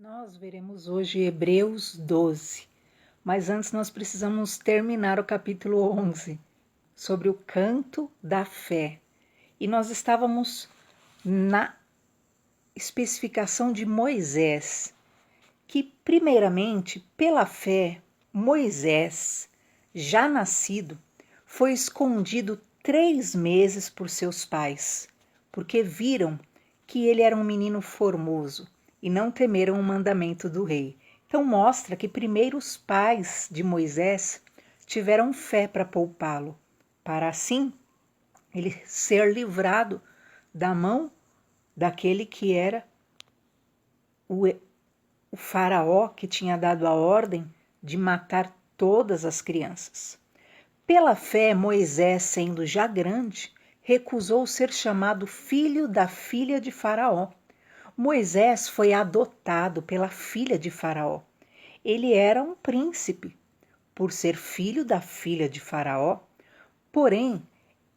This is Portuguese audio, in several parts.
Nós veremos hoje Hebreus 12, mas antes nós precisamos terminar o capítulo 11, sobre o canto da fé. E nós estávamos na especificação de Moisés, que primeiramente, pela fé, Moisés, já nascido, foi escondido 3 meses por seus pais, porque viram que ele era um menino formoso e não temeram o mandamento do rei. Então mostra que primeiro os pais de Moisés tiveram fé para poupá-lo, para assim ele ser livrado da mão daquele que era o faraó, que tinha dado a ordem de matar todas as crianças. Pela fé, Moisés, sendo já grande, recusou ser chamado filho da filha de Faraó. Moisés foi adotado pela filha de Faraó. Ele era um príncipe, por ser filho da filha de Faraó, porém,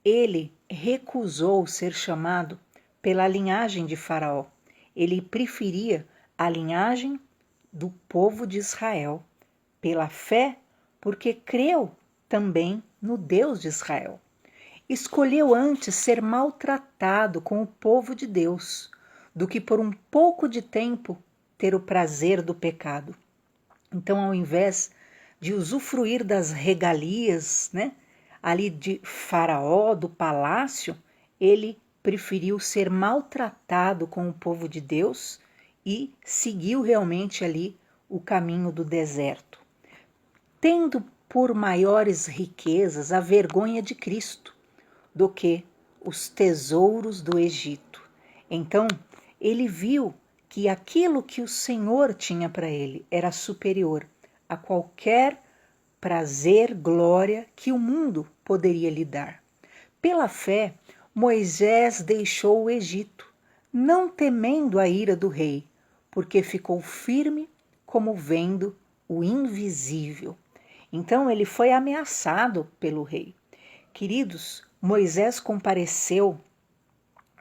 ele recusou ser chamado pela linhagem de Faraó. Ele preferia a linhagem do povo de Israel, pela fé, porque creu também no Deus de Israel. Escolheu antes ser maltratado com o povo de Deus, do que por um pouco de tempo ter o prazer do pecado. Então, ao invés de usufruir das regalias, ali de Faraó, do palácio, ele preferiu ser maltratado com o povo de Deus e seguiu realmente ali o caminho do deserto, tendo por maiores riquezas a vergonha de Cristo do que os tesouros do Egito. Então, ele viu que aquilo que o Senhor tinha para ele era superior a qualquer prazer, glória que o mundo poderia lhe dar. Pela fé, Moisés deixou o Egito, não temendo a ira do rei, porque ficou firme como vendo o invisível. Então ele foi ameaçado pelo rei. Queridos, Moisés compareceu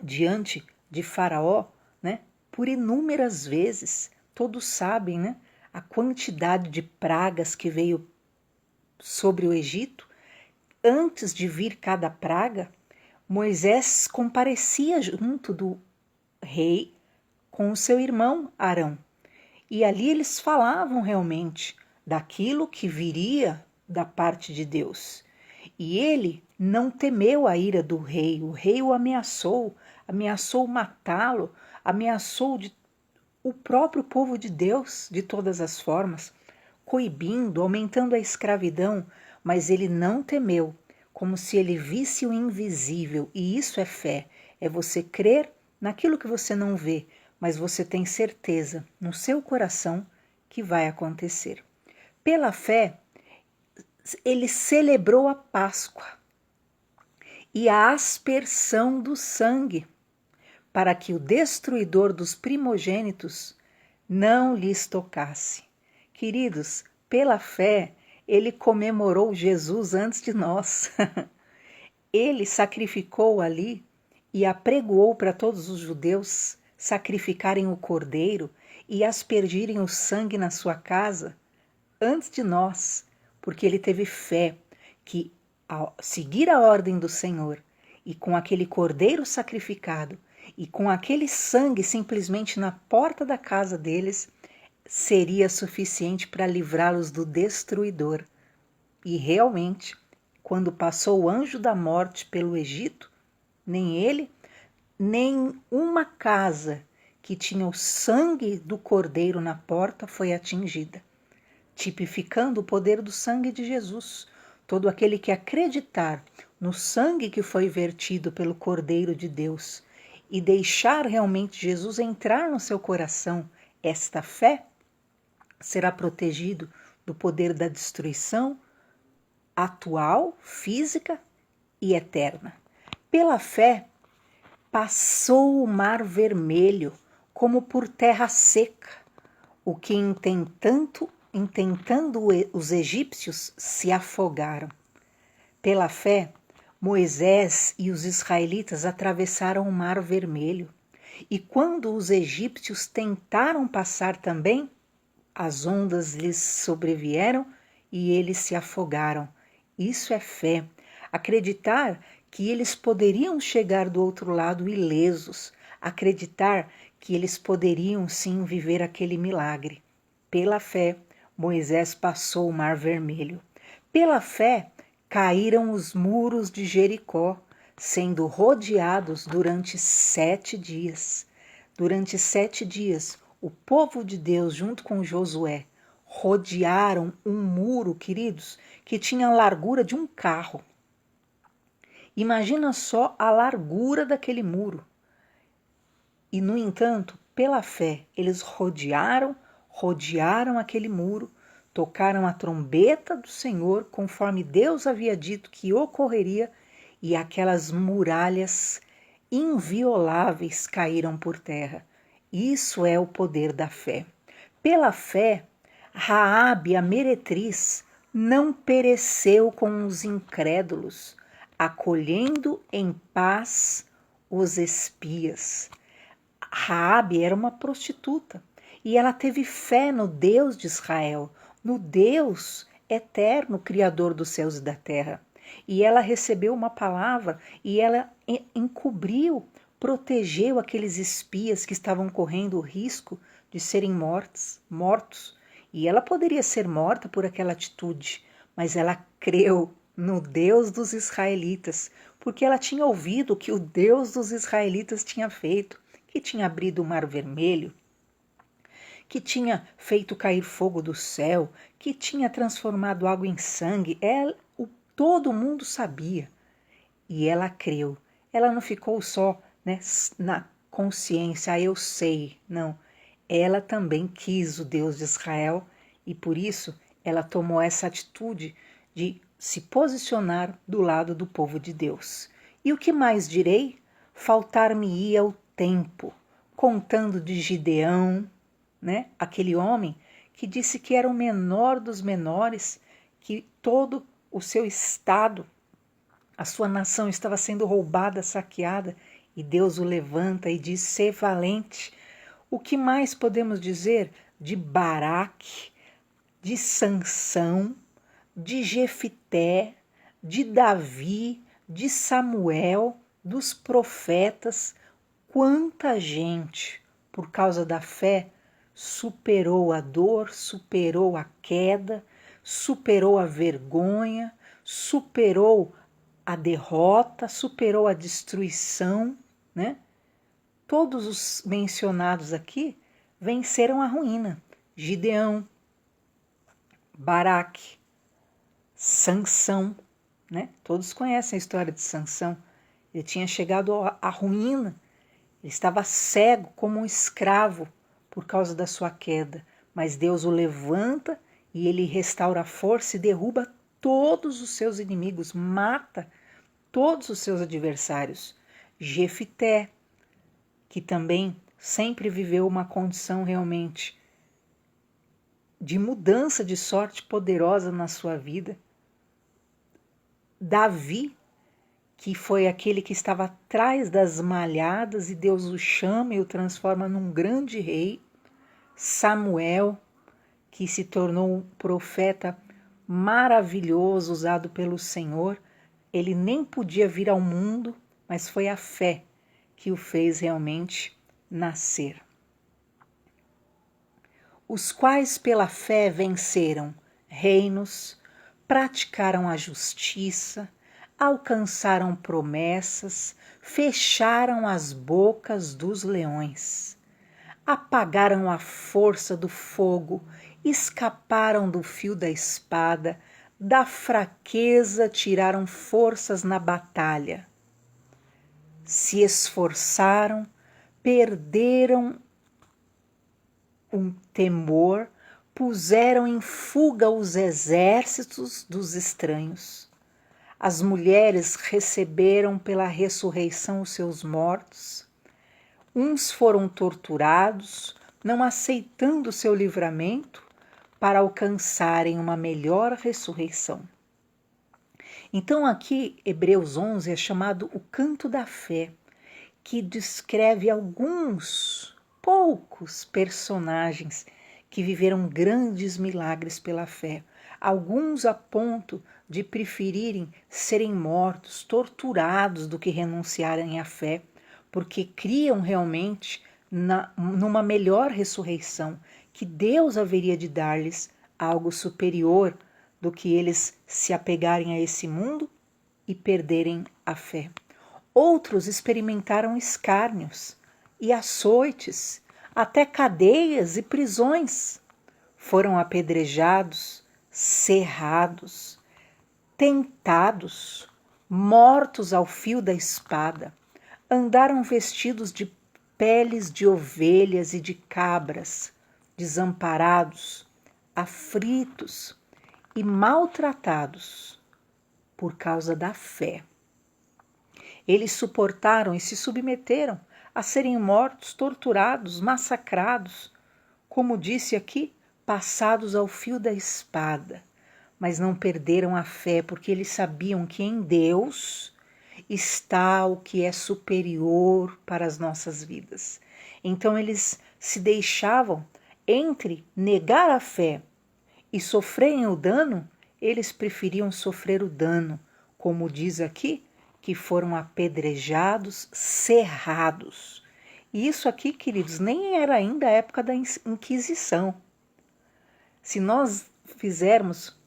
diante de Faraó, por inúmeras vezes. Todos sabem, a quantidade de pragas que veio sobre o Egito. Antes de vir cada praga, Moisés comparecia junto do rei com o seu irmão Arão. E ali eles falavam realmente daquilo que viria da parte de Deus. E ele não temeu a ira do rei. O rei o ameaçou matá-lo, ameaçou o próprio povo de Deus de todas as formas, coibindo, aumentando a escravidão, mas ele não temeu, como se ele visse o invisível. E isso é fé, é você crer naquilo que você não vê, mas você tem certeza no seu coração que vai acontecer. Pela fé, ele celebrou a Páscoa e a aspersão do sangue, para que o destruidor dos primogênitos não lhes tocasse. Queridos, pela fé, ele comemorou Jesus antes de nós. Ele sacrificou ali e apregoou para todos os judeus sacrificarem o cordeiro e aspergirem o sangue na sua casa antes de nós, porque ele teve fé que, ao seguir a ordem do Senhor e com aquele cordeiro sacrificado e com aquele sangue simplesmente na porta da casa deles, seria suficiente para livrá-los do destruidor. E realmente, quando passou o anjo da morte pelo Egito, nem ele, nem uma casa que tinha o sangue do cordeiro na porta foi atingida, tipificando o poder do sangue de Jesus. Todo aquele que acreditar no sangue que foi vertido pelo Cordeiro de Deus e deixar realmente Jesus entrar no seu coração, esta fé, será protegido do poder da destruição atual, física e eterna. Pela fé, passou o mar vermelho como por terra seca, o que intentando os egípcios se afogaram. Pela fé, Moisés e os israelitas atravessaram o mar vermelho E quando os egípcios tentaram passar também, as ondas lhes sobrevieram e eles se afogaram. Isso é fé. Acreditar que eles poderiam chegar do outro lado ilesos. Acreditar que eles poderiam sim viver aquele milagre. Pela fé, Moisés passou o Mar Vermelho. Pela fé, caíram os muros de Jericó, sendo rodeados durante 7 dias. Durante 7 dias, o povo de Deus, junto com Josué, rodearam um muro, queridos, que tinha a largura de um carro. Imagina só a largura daquele muro. E, no entanto, pela fé, eles rodearam aquele muro, tocaram a trombeta do Senhor, conforme Deus havia dito que ocorreria, e aquelas muralhas invioláveis caíram por terra. Isso é o poder da fé. Pela fé, Raabe, a meretriz, não pereceu com os incrédulos, acolhendo em paz os espias. Raabe era uma prostituta e ela teve fé no Deus de Israel, no Deus eterno, Criador dos céus e da terra. E ela recebeu uma palavra e ela encobriu, protegeu aqueles espias que estavam correndo o risco de serem mortos. E ela poderia ser morta por aquela atitude, mas ela creu no Deus dos israelitas, porque ela tinha ouvido o que o Deus dos israelitas tinha feito, que tinha abrido o Mar Vermelho, que tinha feito cair fogo do céu, que tinha transformado água em sangue. Todo mundo sabia. E ela creu. Ela não ficou só, né, na consciência, eu sei. Não. Ela também quis o Deus de Israel e por isso ela tomou essa atitude de se posicionar do lado do povo de Deus. E o que mais direi? Faltar-me-ia o tempo, contando de Gideão, né? Aquele homem que disse que era o menor dos menores, que todo o seu estado, a sua nação estava sendo roubada, saqueada, e Deus o levanta e diz: "Sê valente". O que mais podemos dizer de Baraque, de Sansão, de Jefité, de Davi, de Samuel, dos profetas? Quanta gente, por causa da fé, superou a dor, superou a queda, superou a vergonha, superou a derrota, superou a destruição, né? Todos os mencionados aqui venceram a ruína. Gideão, Baraque, Sansão, né? Todos conhecem a história de Sansão. Ele tinha chegado à ruína, ele estava cego como um escravo por causa da sua queda, mas Deus o levanta e ele restaura a força e derruba todos os seus inimigos, mata todos os seus adversários. Jefité, que também sempre viveu uma condição realmente de mudança de sorte poderosa na sua vida. Davi, que foi aquele que estava atrás das malhadas e Deus o chama e o transforma num grande rei. Samuel, que se tornou um profeta maravilhoso usado pelo Senhor. Ele nem podia vir ao mundo, mas foi a fé que o fez realmente nascer. Os quais pela fé venceram reinos, praticaram a justiça, alcançaram promessas, fecharam as bocas dos leões, apagaram a força do fogo, escaparam do fio da espada, da fraqueza tiraram forças na batalha. Se esforçaram, perderam um temor, puseram em fuga os exércitos dos estranhos. As mulheres receberam pela ressurreição os seus mortos. Uns foram torturados, não aceitando o seu livramento, para alcançarem uma melhor ressurreição. Então aqui, Hebreus 11 é chamado o canto da fé. que descreve alguns poucos personagens que viveram grandes milagres pela fé, alguns a ponto de preferirem serem mortos, torturados, do que renunciarem à fé, porque criam realmente numa melhor ressurreição, que Deus haveria de dar-lhes algo superior do que eles se apegarem a esse mundo e perderem a fé. Outros experimentaram escárnios e açoites, até cadeias e prisões. Foram apedrejados, cerrados, tentados, mortos ao fio da espada. Andaram vestidos de peles de ovelhas e de cabras, desamparados, aflitos e maltratados por causa da fé. Eles suportaram e se submeteram a serem mortos, torturados, massacrados, como disse aqui, passados ao fio da espada, mas não perderam a fé, porque eles sabiam que em Deus está o que é superior para as nossas vidas. Então eles se deixavam, entre negar a fé e sofrerem o dano, eles preferiam sofrer o dano, como diz aqui, que foram apedrejados, cerrados. E isso aqui, queridos, nem era ainda a época da Inquisição. Se nós fizermos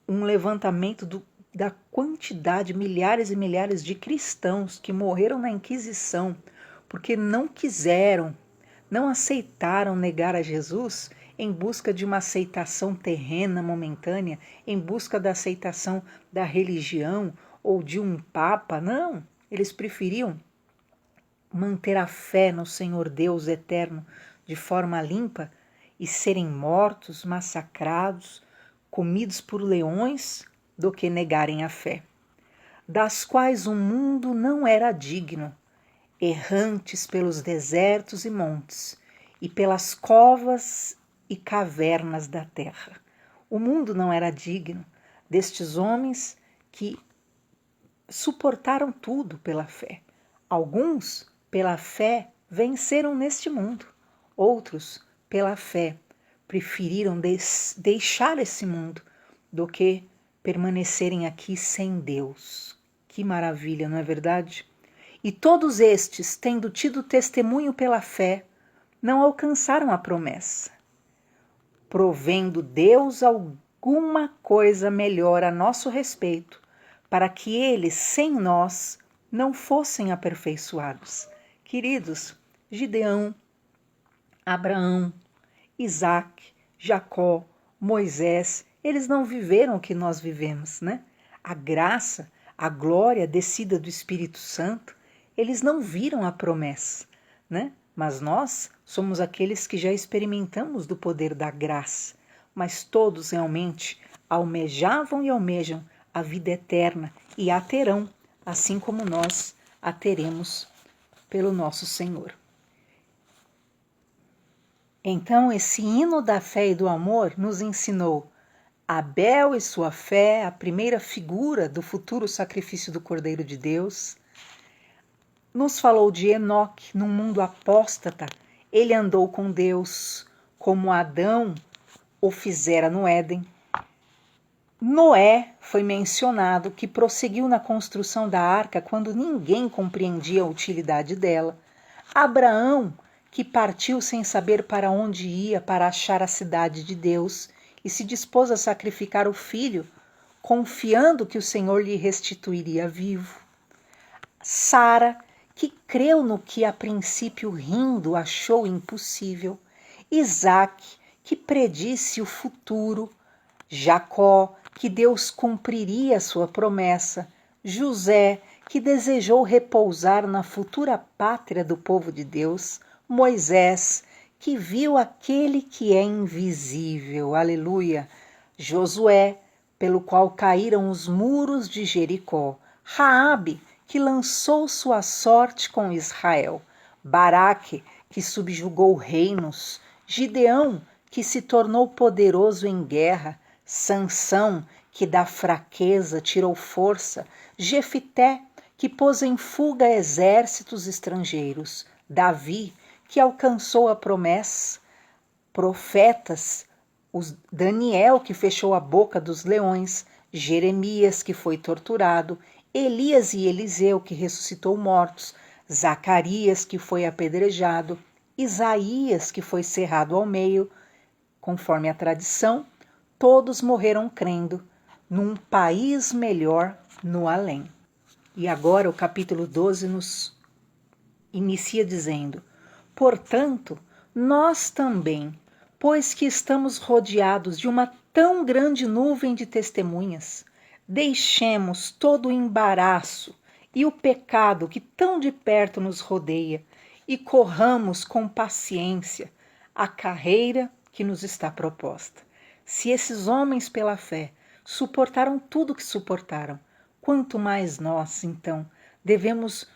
um levantamento da quantidade, milhares e milhares de cristãos que morreram na Inquisição porque não quiseram, não aceitaram negar a Jesus em busca de uma aceitação terrena, momentânea, em busca da aceitação da religião ou de um papa, não. Eles preferiam manter a fé no Senhor Deus eterno de forma limpa e serem mortos, massacrados, comidos por leões, do que negarem a fé, das quais o mundo não era digno, errantes pelos desertos e montes, e pelas covas e cavernas da terra. O mundo não era digno destes homens que suportaram tudo pela fé. Alguns, pela fé, venceram neste mundo. Outros, pela fé, preferiram deixar esse mundo do que permanecerem aqui sem Deus. Que maravilha, não é verdade? E todos estes, tendo tido testemunho pela fé, não alcançaram a promessa, provendo Deus alguma coisa melhor a nosso respeito, para que eles, sem nós, não fossem aperfeiçoados. Queridos, Gideão, Abraão, Isaac, Jacó, Moisés, eles não viveram o que nós vivemos, né? A graça, a glória descida do Espírito Santo, eles não viram a promessa, né? Mas nós somos aqueles que já experimentamos do poder da graça, mas todos realmente almejavam e almejam a vida eterna e a terão, assim como nós a teremos pelo nosso Senhor. Então, esse hino da fé e do amor nos ensinou Abel e sua fé, a primeira figura do futuro sacrifício do Cordeiro de Deus. Nos falou de Enoque, num mundo apóstata. Ele andou com Deus, como Adão o fizera no Éden. Noé foi mencionado, que prosseguiu na construção da arca quando ninguém compreendia a utilidade dela. Abraão, que partiu sem saber para onde ia para achar a cidade de Deus e se dispôs a sacrificar o filho, confiando que o Senhor lhe restituiria vivo. Sara, que creu no que a princípio rindo achou impossível. Isaac, que predisse o futuro. Jacó, que Deus cumpriria sua promessa. José, que desejou repousar na futura pátria do povo de Deus. Moisés, que viu aquele que é invisível. Aleluia! Josué, pelo qual caíram os muros de Jericó. Raabe, que lançou sua sorte com Israel. Baraque, que subjugou reinos. Gideão, que se tornou poderoso em guerra. Sansão, que da fraqueza tirou força. Jefité, que pôs em fuga exércitos estrangeiros, Davi, que alcançou a promessa, profetas, Daniel, que fechou a boca dos leões, Jeremias, que foi torturado, Elias e Eliseu, que ressuscitou mortos, Zacarias, que foi apedrejado, Isaías, que foi cerrado ao meio, conforme a tradição, todos morreram crendo num país melhor no além. E agora o capítulo 12 nos inicia dizendo: portanto, nós também, pois que estamos rodeados de uma tão grande nuvem de testemunhas, deixemos todo o embaraço e o pecado que tão de perto nos rodeia e corramos com paciência a carreira que nos está proposta. Se esses homens pela fé suportaram tudo o que suportaram, quanto mais nós, então, devemos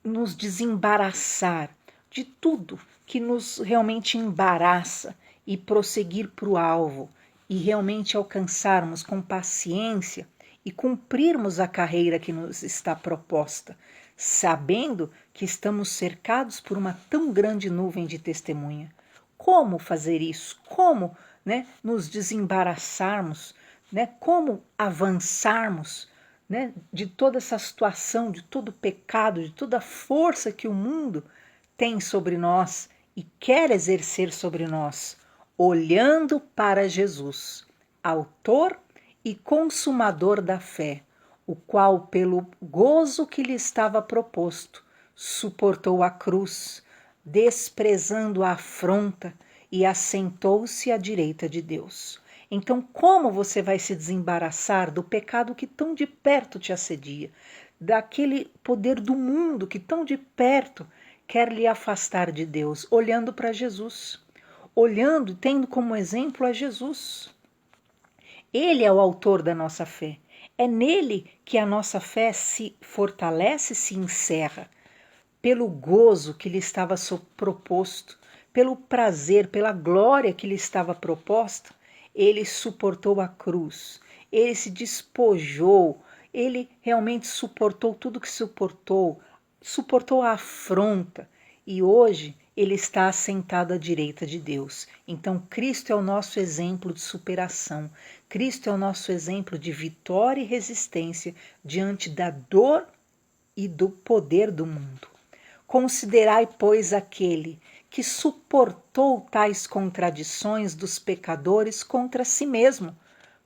nos desembaraçar de tudo que nos realmente embaraça e prosseguir para o alvo e realmente alcançarmos com paciência e cumprirmos a carreira que nos está proposta, sabendo que estamos cercados por uma tão grande nuvem de testemunha. Como fazer isso? Como, nos desembaraçarmos? Como avançarmos, de toda essa situação, de todo o pecado, de toda a força que o mundo tem sobre nós e quer exercer sobre nós, olhando para Jesus, autor e consumador da fé, o qual, pelo gozo que lhe estava proposto, suportou a cruz, desprezando a afronta, e assentou-se à direita de Deus. Então, como você vai se desembaraçar do pecado que tão de perto te assedia, daquele poder do mundo que tão de perto quer lhe afastar de Deus, olhando para Jesus, olhando, tendo como exemplo a Jesus. Ele é o autor da nossa fé. É nele que a nossa fé se fortalece e se encerra, pelo gozo que lhe estava proposto, pelo prazer, pela glória que lhe estava proposta. Ele suportou a cruz, ele se despojou, ele realmente suportou tudo que suportou a afronta, e hoje ele está assentado à direita de Deus. Então Cristo é o nosso exemplo de superação, Cristo é o nosso exemplo de vitória e resistência diante da dor e do poder do mundo. Considerai, pois, aquele que suportou tais contradições dos pecadores contra si mesmo,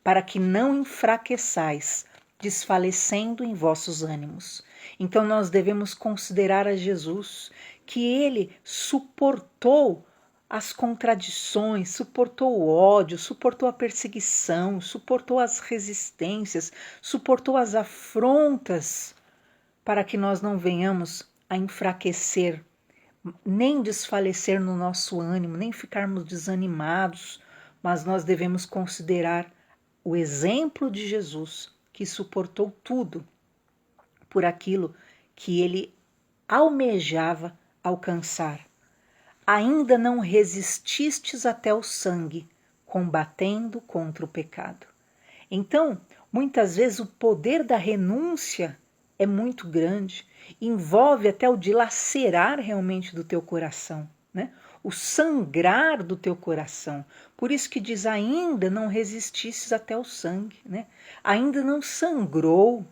para que não enfraqueçais, desfalecendo em vossos ânimos. Então nós devemos considerar a Jesus, que ele suportou as contradições, suportou o ódio, suportou a perseguição, suportou as resistências, suportou as afrontas, para que nós não venhamos a enfraquecer, nem desfalecer no nosso ânimo, nem ficarmos desanimados, mas nós devemos considerar o exemplo de Jesus, que suportou tudo por aquilo que ele almejava alcançar. Ainda não resististes até o sangue, combatendo contra o pecado. Então, muitas vezes o poder da renúncia é muito grande, envolve até o dilacerar realmente do teu coração, o sangrar do teu coração. Por isso que diz, ainda não resististes até o sangue, ainda não sangrou.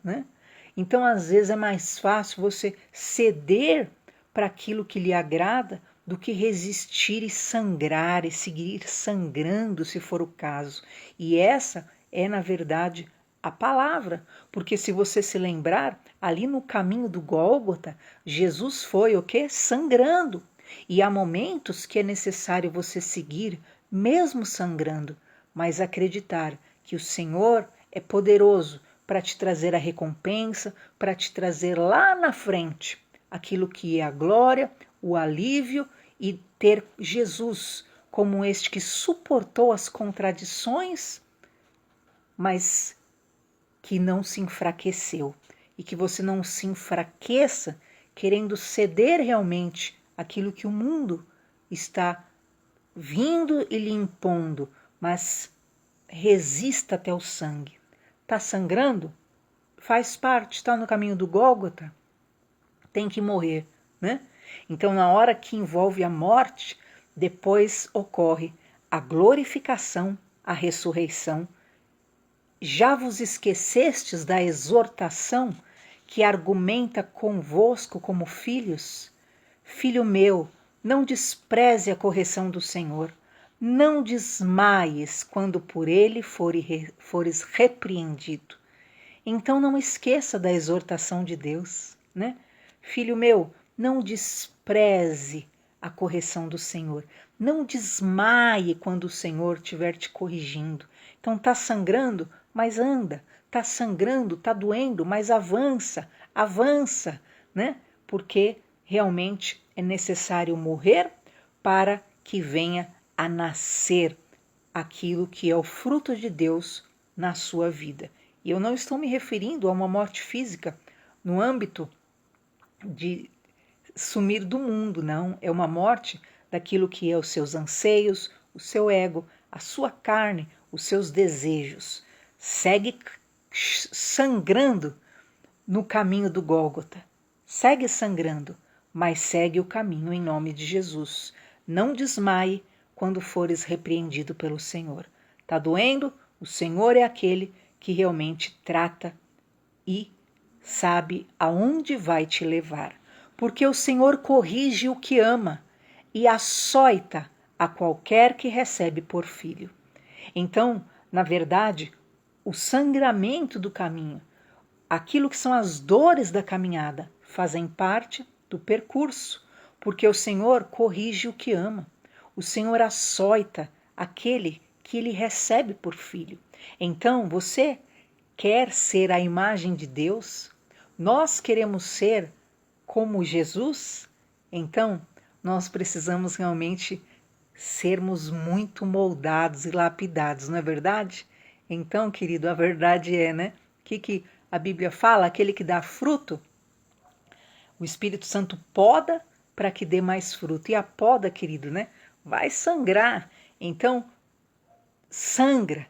Então, às vezes é mais fácil você ceder para aquilo que lhe agrada do que resistir e sangrar e seguir sangrando, se for o caso. E essa é, na verdade, a palavra, porque se você se lembrar, ali no caminho do Gólgota, Jesus foi o quê? Sangrando. E há momentos que é necessário você seguir, mesmo sangrando, mas acreditar que o Senhor é poderoso para te trazer a recompensa, para te trazer lá na frente aquilo que é a glória, o alívio, e ter Jesus como este que suportou as contradições, mas que não se enfraqueceu, e que você não se enfraqueça querendo ceder realmente aquilo que o mundo está vindo e lhe impondo, mas resista até o sangue. Está sangrando? faz parte, está no caminho do Gólgota, tem que morrer, né? Então, na hora que envolve a morte, depois ocorre a glorificação, a ressurreição. Já vos esquecestes da exortação que argumenta convosco como filhos? Filho meu, não despreze a correção do Senhor, não desmaies quando por ele fores repreendido. Então não esqueça da exortação de Deus, né? Filho meu, não despreze a correção do Senhor, não desmaie quando o Senhor estiver te corrigindo. Então tá sangrando, mas anda, tá sangrando, tá doendo, mas avança, avança, né? Porque realmente é necessário morrer para que venha a nascer aquilo que é o fruto de Deus na sua vida. E eu não estou me referindo a uma morte física no âmbito de sumir do mundo, não. É uma morte daquilo que é os seus anseios, o seu ego, a sua carne, os seus desejos. Segue sangrando no caminho do Gólgota. Segue sangrando, mas segue o caminho em nome de Jesus. Não desmaie quando fores repreendido pelo Senhor. Tá doendo? O Senhor é aquele que realmente trata e sabe aonde vai te levar. Porque o Senhor corrige o que ama e açoita a qualquer que recebe por filho. Então, na verdade, o sangramento do caminho, aquilo que são as dores da caminhada, fazem parte do percurso, porque o Senhor corrige o que ama. O Senhor açoita aquele que ele recebe por filho. Então, você quer ser a imagem de Deus? Nós queremos ser como Jesus? Então, nós precisamos realmente sermos muito moldados e lapidados, não é verdade? Então, querido, a verdade é, né? O que a Bíblia fala? Aquele que dá fruto, o Espírito Santo poda para que dê mais fruto. E a poda, querido, né? Vai sangrar. Então, sangra,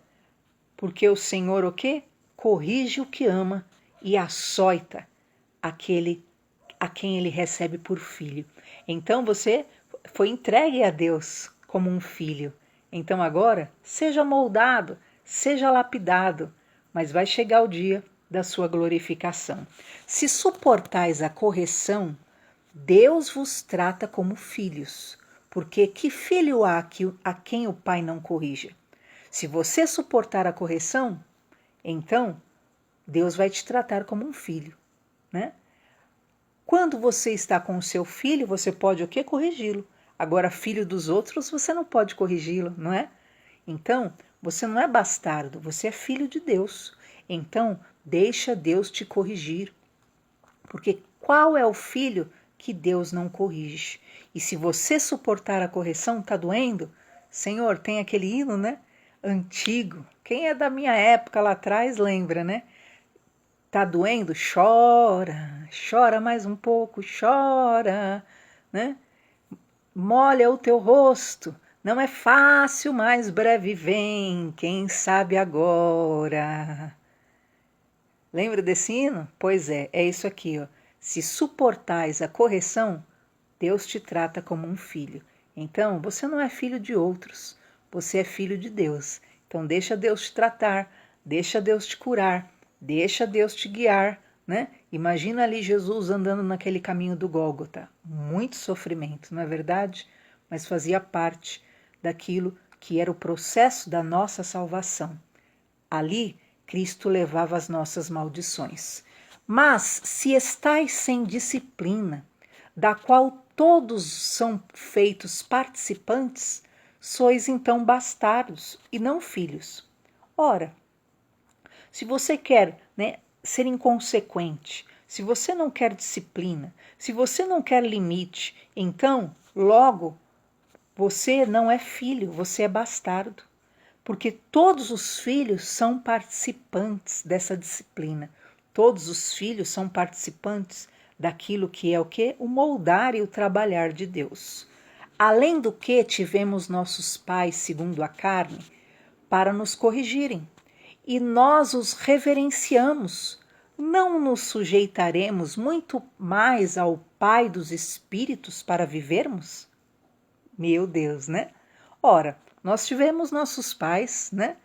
porque o Senhor o quê? Corrige o que ama e açoita aquele a quem ele recebe por filho. Então você foi entregue a Deus como um filho. Então agora seja moldado, seja lapidado, mas vai chegar o dia da sua glorificação. Se suportais a correção, Deus vos trata como filhos, porque que filho há a quem o pai não corrija? Se você suportar a correção, então Deus vai te tratar como um filho, né? Quando você está com o seu filho, você pode o quê? Corrigi-lo. Agora, filho dos outros, você não pode corrigi-lo, não é? Então, você não é bastardo, você é filho de Deus. Então, deixa Deus te corrigir. Porque qual é o filho que Deus não corrige? E se você suportar a correção, tá doendo? Senhor, tem aquele hino, né? Antigo. Quem é da minha época lá atrás lembra, né? Tá doendo? Chora, chora mais um pouco, chora, né? Molha o teu rosto, não é fácil, mas breve vem, quem sabe agora. Lembra desse hino? Pois é isso aqui, ó. Se suportais a correção, Deus te trata como um filho. Então, você não é filho de outros, você é filho de Deus. Então, deixa Deus te tratar, deixa Deus te curar, deixa Deus te guiar, né? Imagina ali Jesus andando naquele caminho do Gólgota. Muito sofrimento, não é verdade? Mas fazia parte daquilo que era o processo da nossa salvação. Ali, Cristo levava as nossas maldições. Mas, se estais sem disciplina, da qual todos são feitos participantes, sois então bastardos e não filhos. Ora, se você quer, né, ser inconsequente, se você não quer disciplina, se você não quer limite, então, logo, você não é filho, você é bastardo. Porque todos os filhos são participantes dessa disciplina. Todos os filhos são participantes daquilo que é o quê? O moldar e o trabalhar de Deus. Além do que tivemos nossos pais, segundo a carne, para nos corrigirem. E nós os reverenciamos, não nos sujeitaremos muito mais ao Pai dos Espíritos para vivermos? Meu Deus, né? Ora, nós tivemos nossos pais, né?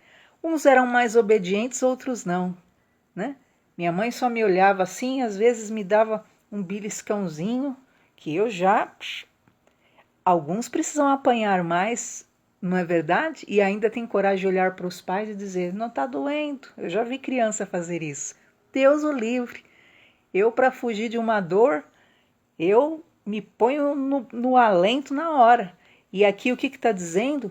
Uns eram mais obedientes, outros não, né? Minha mãe só me olhava assim, às vezes me dava um beliscãozinho, que eu já... Alguns precisam apanhar mais, não é verdade? E ainda tem coragem de olhar para os pais e dizer, não está doendo. Eu já vi criança fazer isso. Deus o livre. Eu, para fugir de uma dor, eu me ponho no alento na hora. E aqui o que está dizendo?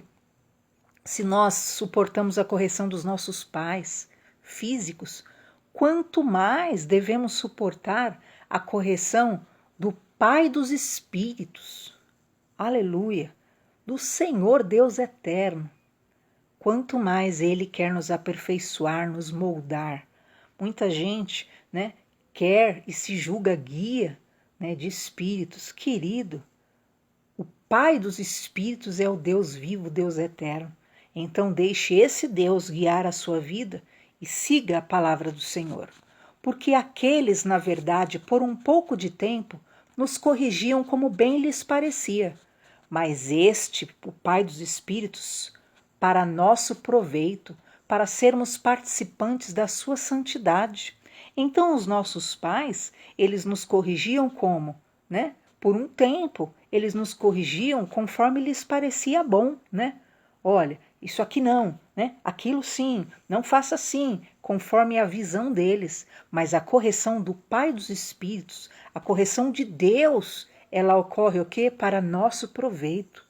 Se nós suportamos a correção dos nossos pais físicos, quanto mais devemos suportar a correção do Pai dos Espíritos. Aleluia! Do Senhor Deus eterno. Quanto mais Ele quer nos aperfeiçoar, nos moldar. Muita gente, né, quer e se julga guia, né, de espíritos. Querido, o Pai dos Espíritos é o Deus vivo, Deus eterno. Então deixe esse Deus guiar a sua vida e siga a palavra do Senhor. Porque aqueles, na verdade, por um pouco de tempo, nos corrigiam como bem lhes parecia. Mas este, o Pai dos Espíritos, para nosso proveito, para sermos participantes da sua santidade. Então os nossos pais, eles nos corrigiam como, né? Por um tempo, eles nos corrigiam conforme lhes parecia bom, né? Olha, isso aqui não, né? Aquilo sim, não faça assim, conforme a visão deles. Mas a correção do Pai dos Espíritos, a correção de Deus, ela ocorre o quê? Para nosso proveito.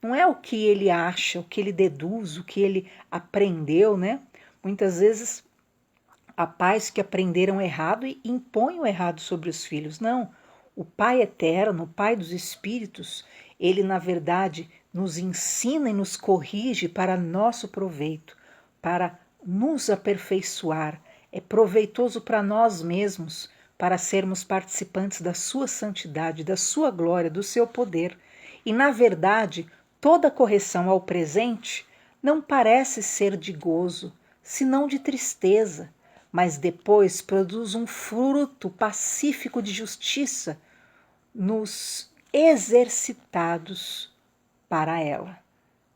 Não é o que ele acha, o que ele deduz, o que ele aprendeu, né? Muitas vezes há pais que aprenderam errado e impõem o errado sobre os filhos. Não, o Pai eterno, o Pai dos Espíritos, ele na verdade nos ensina e nos corrige para nosso proveito, para nos aperfeiçoar. É proveitoso para nós mesmos, para sermos participantes da sua santidade, da sua glória, do seu poder. E na verdade, toda correção ao presente não parece ser de gozo, senão de tristeza, mas depois produz um fruto pacífico de justiça nos exercitados para ela.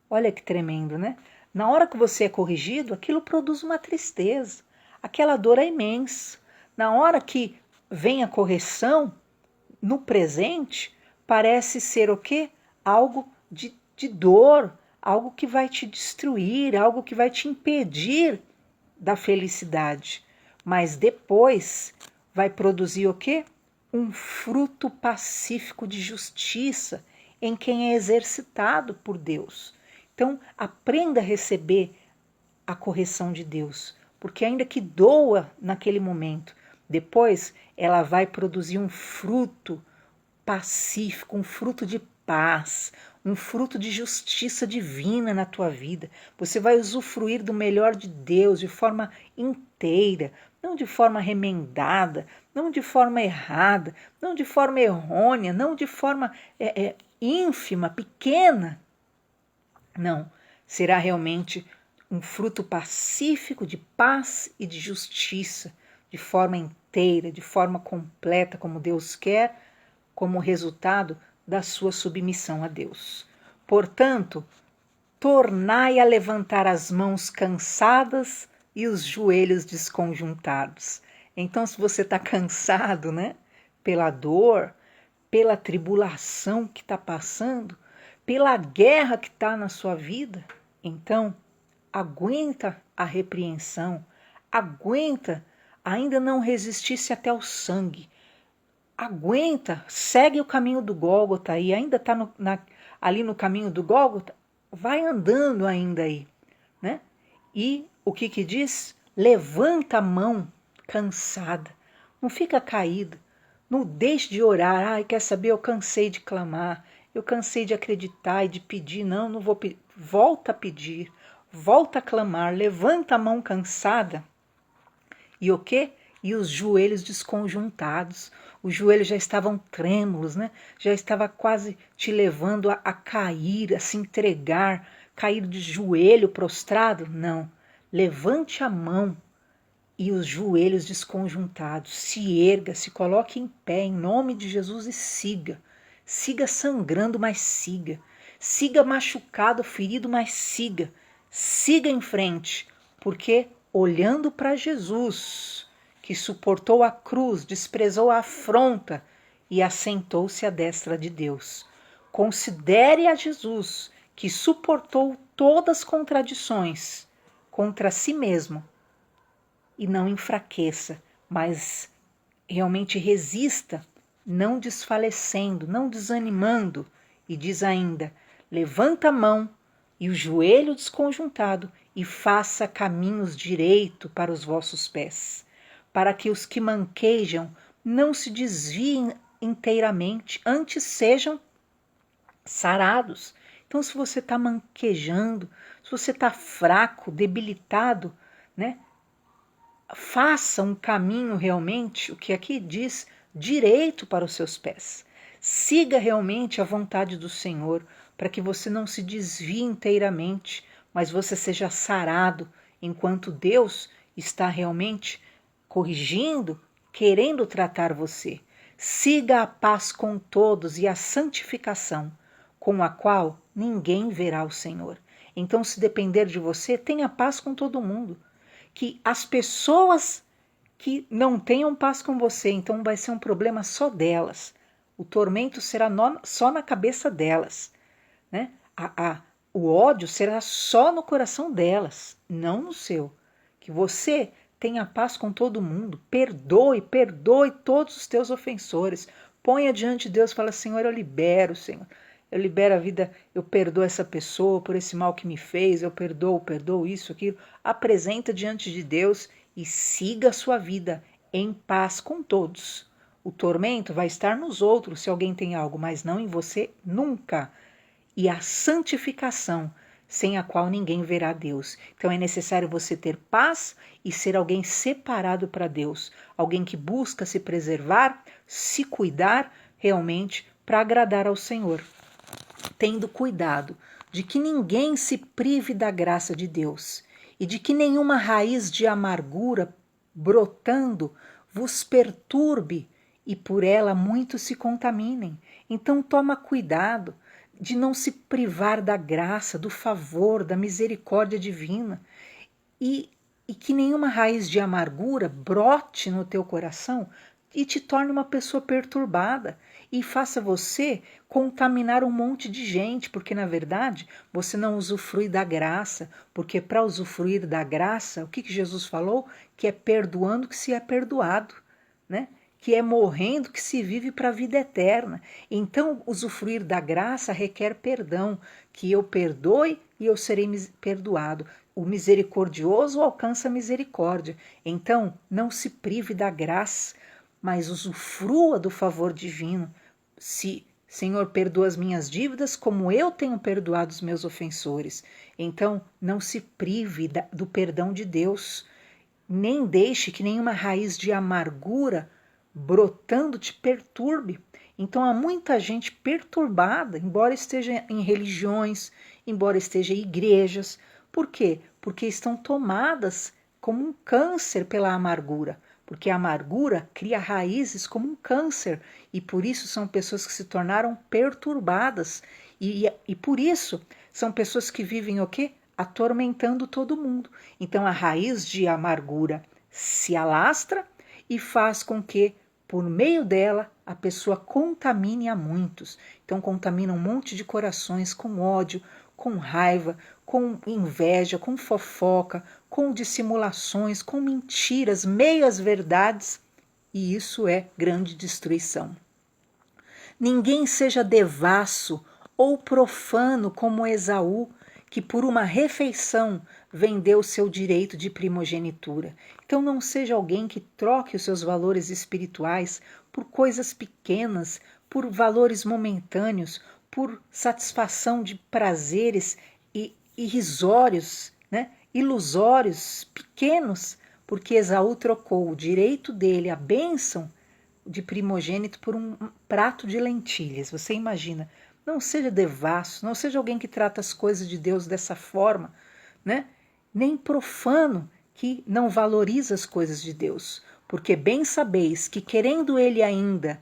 Olha que tremendo, né? Na hora que você é corrigido, aquilo produz uma tristeza, aquela dor é imensa. Na hora que vem a correção, no presente, parece ser o quê? Algo de dor, algo que vai te destruir, algo que vai te impedir da felicidade. Mas depois vai produzir o quê? Um fruto pacífico de justiça em quem é exercitado por Deus. Então, aprenda a receber a correção de Deus, porque ainda que doa naquele momento, depois ela vai produzir um fruto pacífico, um fruto de paz, um fruto de justiça divina na tua vida. Você vai usufruir do melhor de Deus de forma inteira, não de forma remendada, não de forma errada, não de forma errônea, não de forma ínfima, pequena. Não, será realmente um fruto pacífico de paz e de justiça, de forma inteira, de forma completa, como Deus quer, como resultado da sua submissão a Deus. Portanto, tornai a levantar as mãos cansadas e os joelhos desconjuntados. Então, se você está cansado, né, pela dor, pela tribulação que está passando, pela guerra que está na sua vida, então aguenta a repreensão, aguenta, ainda não resistisse até o sangue, aguenta, segue o caminho do Gólgota e ainda está ali no caminho do Gólgota, vai andando ainda aí, né? E o que diz? Levanta a mão cansada, não fica caída, não deixe de orar. Ai, quer saber, eu cansei de clamar, eu cansei de acreditar e de pedir, não vou pedir. Volta a pedir, volta a clamar, levanta a mão cansada. E o quê? E os joelhos desconjuntados, os joelhos já estavam trêmulos, né? Já estava quase te levando a cair, a se entregar, cair de joelho prostrado. Não, levante a mão e os joelhos desconjuntados. Se erga, se coloque em pé em nome de Jesus e siga. Siga sangrando, mas siga. Siga machucado, ferido, mas siga. Siga em frente, porque olhando para Jesus, que suportou a cruz, desprezou a afronta e assentou-se à destra de Deus. Considere a Jesus, que suportou todas as contradições contra si mesmo, e não enfraqueça, mas realmente resista, não desfalecendo, não desanimando, e diz ainda: levanta a mão e o joelho desconjuntado e faça caminhos direito para os vossos pés, para que os que manquejam não se desviem inteiramente, antes sejam sarados. Então, se você está manquejando, se você está fraco, debilitado, né? Faça um caminho realmente, o que aqui diz, direito para os seus pés. Siga realmente a vontade do Senhor, para que você não se desvie inteiramente, mas você seja sarado, enquanto Deus está realmente corrigindo, querendo tratar você. Siga a paz com todos e a santificação, com a qual ninguém verá o Senhor. Então, se depender de você, tenha paz com todo mundo. Que as pessoas que não tenham paz com você, então vai ser um problema só delas. O tormento será só na cabeça delas, né? O ódio será só no coração delas, não no seu. Que você tenha paz com todo mundo, perdoe todos os teus ofensores. Ponha diante de Deus e fala: Senhor, eu libero, Senhor. Eu libero a vida, eu perdoo essa pessoa por esse mal que me fez, eu perdoo isso, aquilo. Apresenta diante de Deus e siga a sua vida em paz com todos. O tormento vai estar nos outros se alguém tem algo, mas não em você nunca. E a santificação, sem a qual ninguém verá Deus. Então é necessário você ter paz e ser alguém separado para Deus, alguém que busca se preservar, se cuidar realmente para agradar ao Senhor, tendo cuidado de que ninguém se prive da graça de Deus e de que nenhuma raiz de amargura brotando vos perturbe e por ela muitos se contaminem. Então toma cuidado de não se privar da graça, do favor, da misericórdia divina e que nenhuma raiz de amargura brote no teu coração e te torne uma pessoa perturbada e faça você contaminar um monte de gente, porque na verdade você não usufrui da graça, porque para usufruir da graça, o que Jesus falou? Que é perdoando que se é perdoado, né? Que é morrendo que se vive para a vida eterna. Então, usufruir da graça requer perdão, que eu perdoe e eu serei perdoado. O misericordioso alcança a misericórdia. Então, não se prive da graça, mas usufrua do favor divino. Se, Senhor, perdoa as minhas dívidas como eu tenho perdoado os meus ofensores. Então, não se prive do perdão de Deus. Nem deixe que nenhuma raiz de amargura brotando te perturbe. Então há muita gente perturbada, embora esteja em religiões, embora esteja em igrejas. Por quê? Porque estão tomadas como um câncer pela amargura. Porque a amargura cria raízes como um câncer. E por isso são pessoas que se tornaram perturbadas. E por isso são pessoas que vivem o quê? Atormentando todo mundo. Então a raiz de amargura se alastra e faz com que, por meio dela, a pessoa contamine a muitos. Então contamina um monte de corações com ódio, com raiva, com inveja, com fofoca, com dissimulações, com mentiras, meias verdades, e isso é grande destruição. Ninguém seja devasso ou profano como Esaú, que por uma refeição vendeu seu direito de primogenitura. Então não seja alguém que troque os seus valores espirituais por coisas pequenas, por valores momentâneos, por satisfação de prazeres irrisórios, né? Ilusórios, pequenos, porque Esaú trocou o direito dele, a bênção de primogênito, por um prato de lentilhas. Você imagina? Não seja devasso, não seja alguém que trata as coisas de Deus dessa forma, né? Nem profano, que não valoriza as coisas de Deus, porque bem sabeis que, querendo ele ainda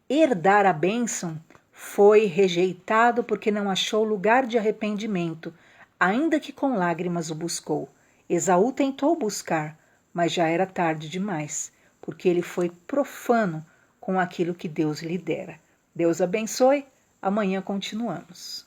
herdar a bênção, foi rejeitado porque não achou lugar de arrependimento, ainda que com lágrimas o buscou. Esaú tentou buscar, mas já era tarde demais, porque ele foi profano com aquilo que Deus lhe dera. Deus abençoe. Amanhã continuamos.